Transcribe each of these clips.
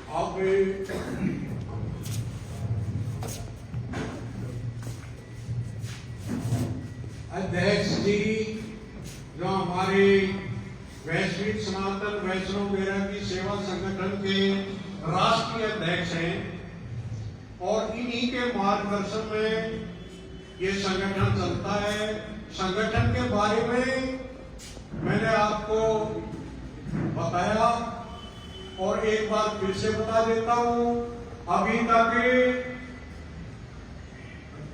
अब अध्यक्ष जी जो हमारे वैश्विक सनातन वैष्णव बैरागी सेवा संगठन के राष्ट्रीय अध्यक्ष हैं और इन्हीं के मार्गदर्शन में ये संगठन चलता है। संगठन के बारे में मैंने आपको बताया और एक बार फिर से बता देता हूं। अभी तक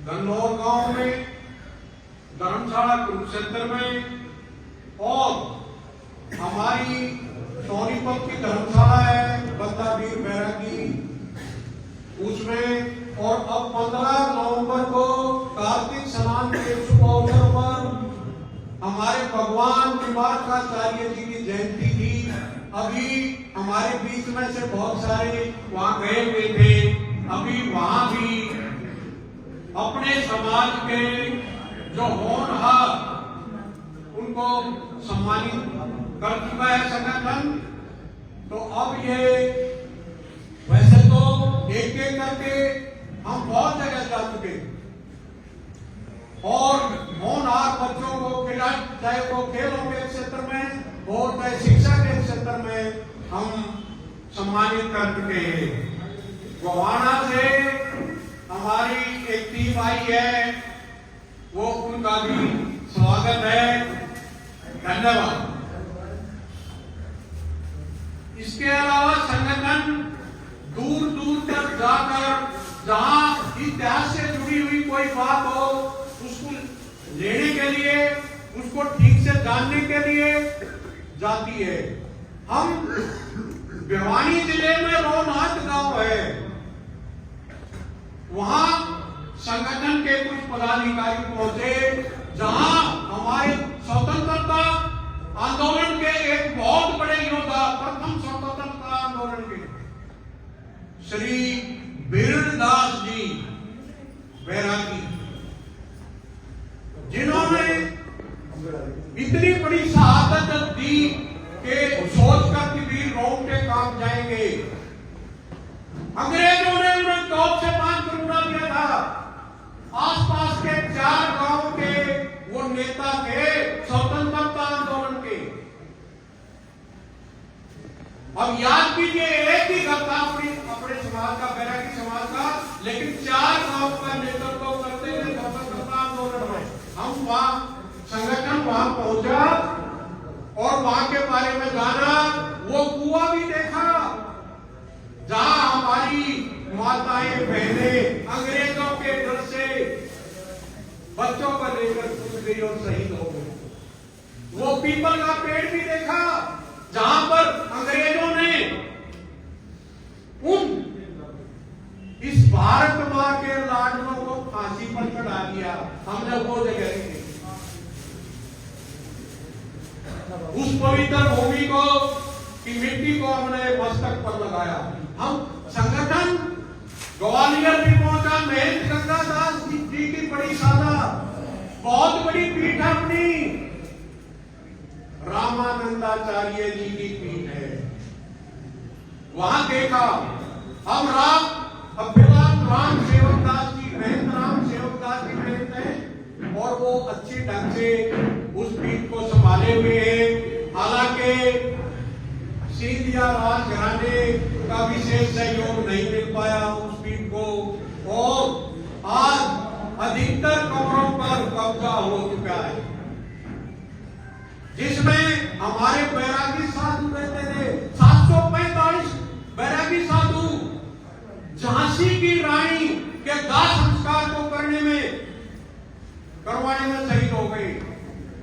गन्नौर गांव में, धर्मशाला कुरुक्षेत्र में और हमारी सोनीपत की धर्मशाला है बंदा वीर बैरागी उसमें, और अब 15 नवंबर को कार्तिक स्नान के शुभ अवसर पर हमारे भगवान त्रिमार्काचार्य जी की जयंती थी। अभी हमारे बीच में से बहुत सारे वहां गए हुए थे। अभी वहां भी अपने समाज के जो होनहार उनको सम्मानित कर चुका है संगठन। तो अब ये वैसे तो एक एक करके हम बहुत जगह जा चुके और होनहार बच्चों को खिला, चाहे वो खेलों के क्षेत्र में हो चाहे शिक्षा के क्षेत्र में हम सम्मानित कर चुके हैं। गोवाना से हमारी एक टीम आई है, वो उनका भी स्वागत है, धन्यवाद। इसके अलावा संगठन दूर दूर तक जाकर जहां इतिहास से जुड़ी हुई कोई बात हो उसको लेने के लिए, उसको ठीक से जानने के लिए जाती है। हम भिवानी जिले में रोहनाथ गांव है, वहां संगठन के कुछ पदाधिकारी पहुंचे जहां हमारे स्वतंत्रता आंदोलन के एक बहुत बड़े योद्धा, प्रथम स्वतंत्रता आंदोलन के श्री बीरदास जी बैरागी, जिन्होंने इतनी बड़ी शहादत दी कि सोचकर कि वीर रोंगटे कांप जाएंगे। अंग्रेजों ने उन्हें टॉप से 5 करोड़ दिया था। आसपास के 4 गांव के वो नेता थे स्वतंत्रता आंदोलन के। अब याद कीजिए, एक ही घर था अपने समाज का, बैरागी समाज का, लेकिन 4 गांव का नेतृत्व करते हुए स्वतंत्रता आंदोलन में हम वहां संगठन वहां पहुंचा और वहां के बारे में जाना। वो कुआं भी देखा जहां हमारी माताएं बहनें अंग्रेजों के डर से बच्चों को लेकर कूद गई और शहीद हो गई। वो पीपल का पेड़ भी देखा जहां पर अंग्रेजों ने उन इस भारत मां के लाडलों को फांसी पर चढ़ा दिया। हमने वो जगह देखी, उस पवित्र भूमि को की मिट्टी को हमने मस्तक पर लगाया। हम संगठन ग्वालियर भी पहुंचा, महेंद्र गंगादास जी की बड़ी शाला, बहुत बड़ी पीठ अपनी रामानंदाचार्य जी की पीठ है, वहां देखा। हम राम सेवक दास जी, महेंद्र राम सेवक दास जी कहते हैं और वो अच्छी ढंग से उस पीठ को संभाले हुए हैं। हालांकि सिंधिया राजघराने का विशेष सहयोग नहीं मिल पाया उस पीठ को, और आज अधिकतर कब्रों पर कब्जा हो चुका है, जिसमें हमारे बैरागी साधु रहते थे। 745 बैरागी साधु झांसी की रानी के दाह संस्कार को करवाने में शहीद हो गए।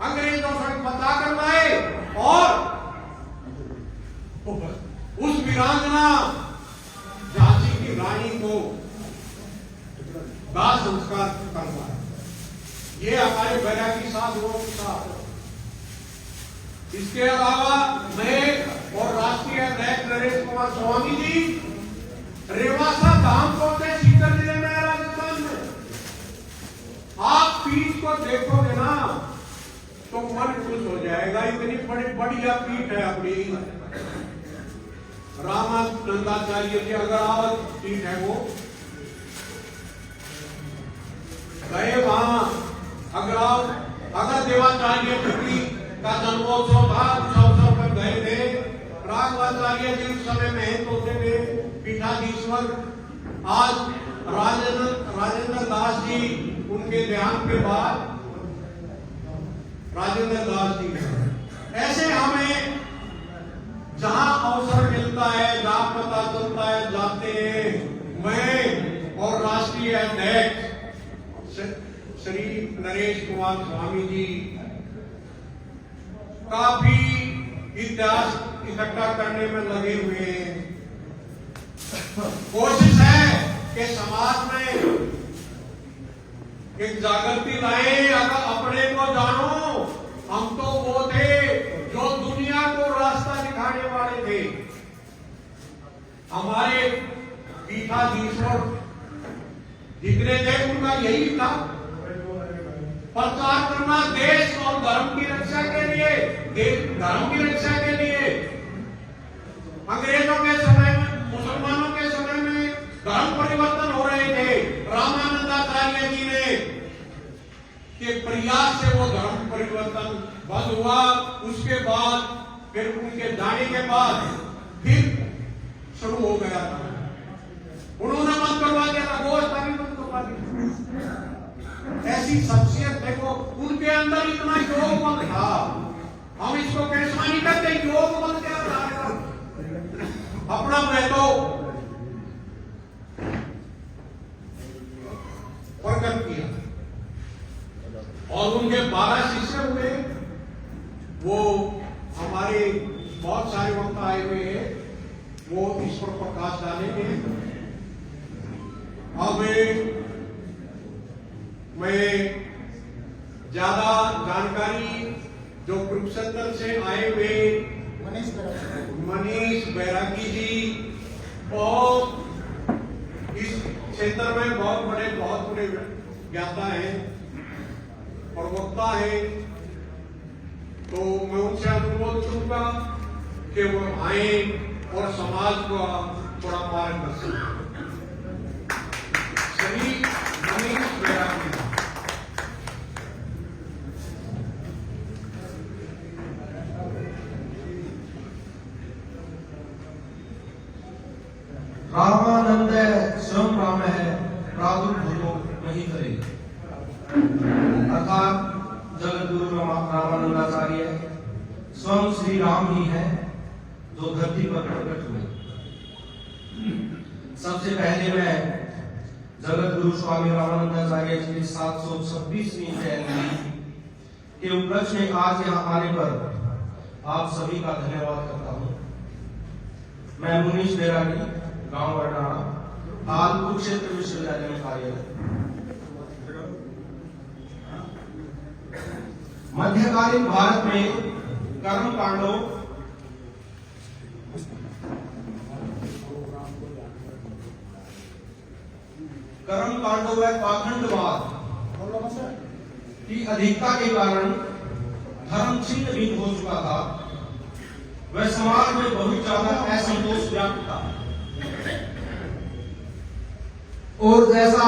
अंग्रेजों से पता करवाए और उस वीरांगना झांसी की रानी को दाह संस्कार करवाया। ये हमारे बैरागी साधुओं के साथ। इसके अलावा मैं और राष्ट्रीय अध्यक्ष नरेश कुमार स्वामी जी रेवासा धाम पहुंचे, सीकर जिले में, राजस्थान में। आप पीठ को देखोगे ना तो मन खुश हो जाएगा, इतनी बड़ी बढ़िया पीठ है अपनी। रामानंदाचार्य जी, अगर आवत ठीक है वो गए वहां, अगर देवाचार्य जी का जन्मोत्सव था उस अवसर पर गए थे। राघवाचार्य जी उस समय महंत होते थे, पीठाधीश्वर। आज राजेंद्र दास जी, उनके देहांत के बाद राजेंद्र दास जी। ऐसे हमें जहां अवसर मिलता है, जहां पता चलता है, जाते हैं। मैं और राष्ट्रीय अध्यक्ष श्री नरेश कुमार स्वामी जी काफी इतिहास इकट्ठा करने में लगे हुए हैं। कोशिश है कि समाज में एक जागृति लाए। अगर अपने को जानो, हम तो वो थे जो दुनिया को रास्ता दिखाने वाले थे। हमारे पीठाधीश्वर जितने थे उनका यही था, प्रचार करना देश और धर्म की रक्षा के लिए, धर्म की रक्षा के लिए। अंग्रेजों के समय में, मुसलमानों के समय में धर्म परिवर्तन हो रहे थे। रामानंदाचार्य जी ने के प्रयास से वो धर्म परिवर्तन बंद हुआ। उसके बाद फिर उनके जाने के बाद फिर शुरू हो गया था। उन्होंने बंद करवा दिया था, गोश्त अभी बंद करवा दिया। ऐसी शख्सियत देखो, उनके अंदर इतना योग बल था। हम इसको कैसा नहीं करते, योग बल क्या था, अपना मैं तो प्रकट किया। और उनके 12 शिष्य हुए। वो हमारे बहुत सारे वक्त आए हुए हैं, वो इस पर प्रकाश डालेंगे। अब मैं ज्यादा जानकारी जो कुरुक्षेत्र से आए हुए मनीष बैरागी जी, और इस क्षेत्र में बहुत बड़े ज्ञाता हैं, प्रवक्ता है, तो मैं उनसे अनुरोध करूंगा कि वो आए और समाज को थोड़ा मार्गदर्शन करें। श्री मनीष बैरागी। रामानंद स्वयं राम है, प्रादुर्भूतो नहीं करे। अर्थात जगत गुरु रामानंदाचार्य स्वयं श्री राम ही है जो धरती पर प्रकट हुए। सबसे पहले मैं जगत गुरु स्वामी रामानंदाचार्य जी की 726वीं जयंती के उपलक्ष्य में आज यहाँ आने पर आप सभी का धन्यवाद करता हूँ। मैं मुनीष बैरागी, गांव बरनाड़ा, हाल कुरुक्षेत्र विश्वविद्यालय में कार्यरत। मध्यकालीन भारत में कर्म कांडों व पाखंडवाद की अधिकता के कारण धर्म छिन्न भिन्न हो चुका था। वह समाज में बहुत ज्यादा असंतोष व्याप्त था। और जैसा